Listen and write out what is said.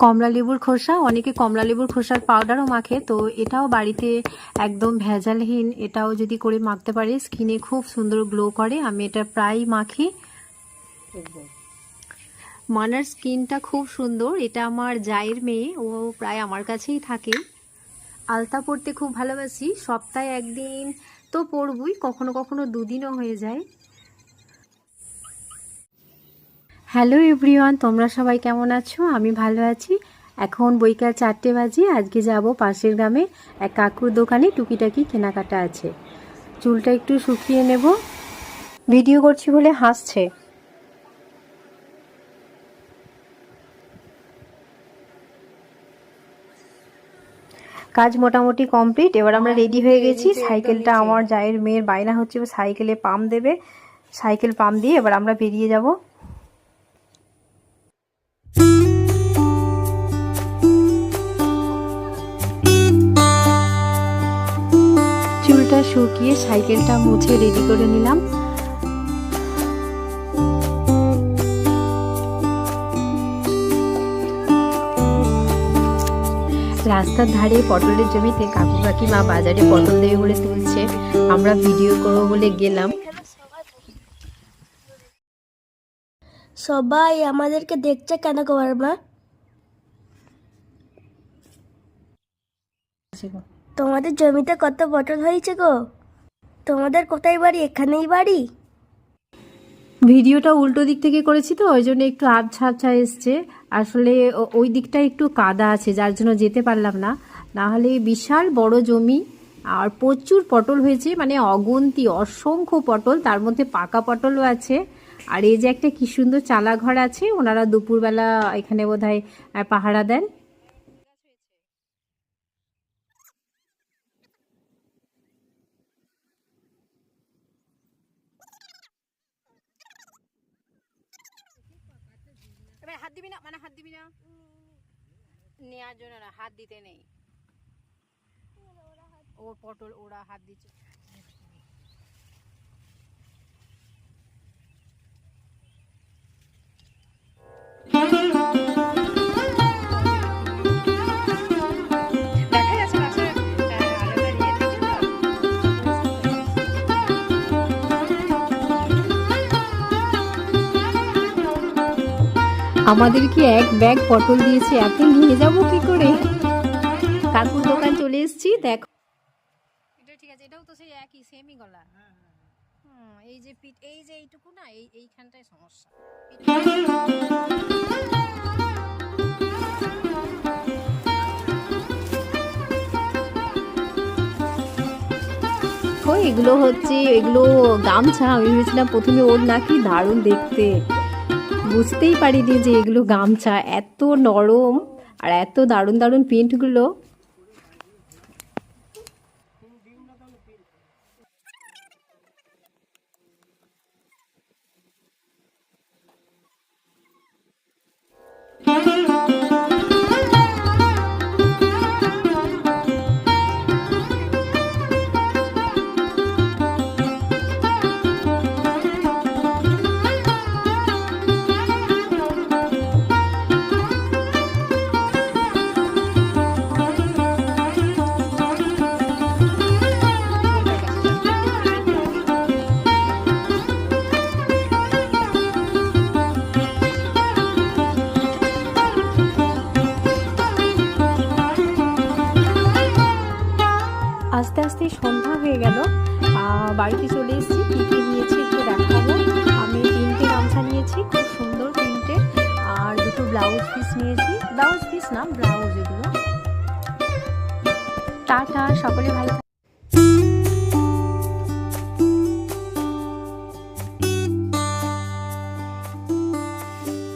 কমলা লেবুর খোসা, অনেকে কমলা লেবুর খোসার পাউডারও মাখে, তো এটাও বাড়িতে একদম ভেজালহীন এটাও যদি করে মাখতে পারে স্কিনে খুব সুন্দর গ্লো করে। আমি এটা প্রায় মাখি। মানার স্কিনটা খুব সুন্দর, এটা আমার জায়ের মেয়ে, ও প্রায় আমার কাছেই থাকে। আলতা পরতে খুব ভালোবাসি, সপ্তাহে একদিন তো পরবই, কখনো কখনো দুদিনও হয়ে যায়। হ্যালো এভরিওয়ান, তোমরা সবাই কেমন আছো? আমি ভালো আছি। এখন বৈকাল 4টে বাজে। আজকে যাব পাশের গ্রামে এক কাকুর দোকানে, টুকিটাকি কেনাকাটা আছে। চুলটা একটু শুকিয়ে নেব। ভিডিও করছি বলে হাসছে। কাজ মোটামুটি কমপ্লিট। এবার আমরা রেডি হয়ে গেছি। সাইকেলটা আমার জায়ের মেয়ের বায়না হচ্ছে সাইকেলে পাম্প দেবে, সাইকেল পাম্প দিয়ে এবার আমরা বেরিয়ে যাব। চুলটা শুকিয়ে সাইকেলটা মুছে রেডি করে নিলাম। রাস্তার ধারে পটলের জমিতে কাকু কাকিমা বাজারে পটল দেবে বলে তুলছে, আমরা ভিডিও করবো বলে গেলাম। সবাই আমাদেরকে দেখছে কেন গো বারমা? তোমাদের জমিতে কত পটল হয়েছে গো? তোমাদের কোথায় বাড়ি? এখানেই বাড়ি? ভিডিওটা উল্টো দিক থেকে করেছি তো ওই জন্য একটু আবছা আবছা এসছে। আসলে ওই দিকটা একটু কাদা আছে, যার জন্য যেতে পারলাম না। না হলে বিশাল বড় জমি আর প্রচুর পটল হয়েছে, মানে অগুন্তি অসংখ্য পটল, তার মধ্যে পাকা পটলও আছে। আর এই যে একটা কি সুন্দর চালা ঘর আছে, ওনারা দুপুরবেলা এখানে বোধহয় পাহারা দেন। হাত দিবি না, মানে হাত দিবি না, নেওয়ার জন্য না, হাত দিতে নেই। ও পটল ওরা হাত দিচ্ছে। আমাদেরকে এক ব্যাগ পটল দিয়েছে, এত নিয়ে যাবো কি করে? কাকুর দোকান চলে এসেছি, দেখো। এটা ঠিক আছে, এটাও তো সেই একই সেমই গলা। এই যে পিঠ, এই যে এইটুকু না, এইখানটায় সমস্যা। এগুলো হচ্ছে, এগুলো গামছা। আমি ভেবেছিলাম প্রথমে ওর নাকি দারুণ দেখতে, বুঝতেই পারিনি যে এগুলো গামছা। এত নরম আর এত দারুণ দারুণ প্রিন্টগুলো। আস্তে আস্তে সন্ধ্যা হয়ে গেল, বাড়িতে চলে এসেছি। কী কী নিয়েছি একটু দেখাবো। আমি 3টে গামছা নিয়েছি, খুব সুন্দর 3টে, আর 2টো ব্লাউজ পিস নিয়েছি। ব্লাউজ পিস না, ব্লাউজ এগুলো। টাটা, সকলে ভালো।